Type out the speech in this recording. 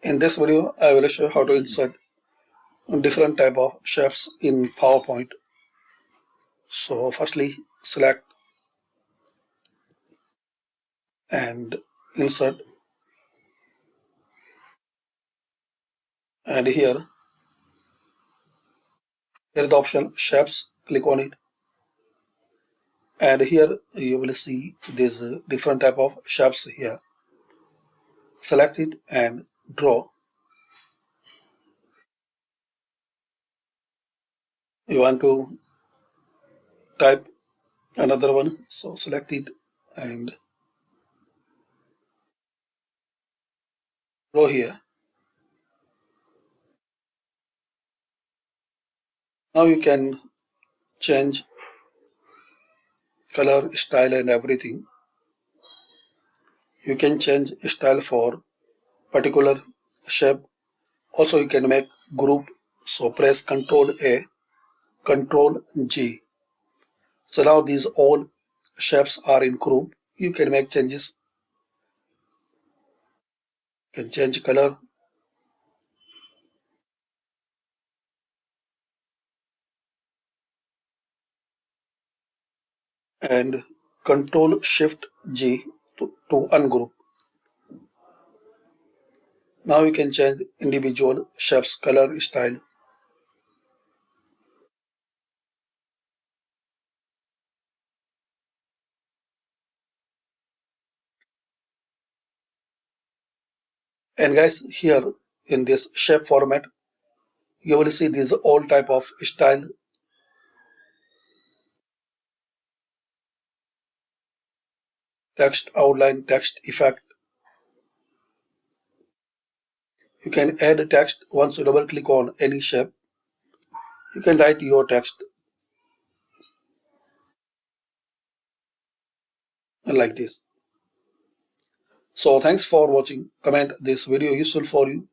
In this video, I will show you how to insert different type of shapes in PowerPoint. So firstly, select and insert, and here is the option shapes. Click on it, and here you will see this different type of shapes here. Select it and draw. You want to type another one, so select it and draw here. Now you can change color, style and everything. You can change style for particular shape. Also you can make group, so press Ctrl A, Ctrl G. So now these all shapes are in group. You can make changes. You can change color, and Ctrl Shift G to ungroup. Now you can change individual shapes, color, style. And guys, here in this shape format, you will see these all type of style. Text outline, text effect. You can add text once you double click on any shape. You can write your text like this. So thanks for watching. Comment this video useful for you.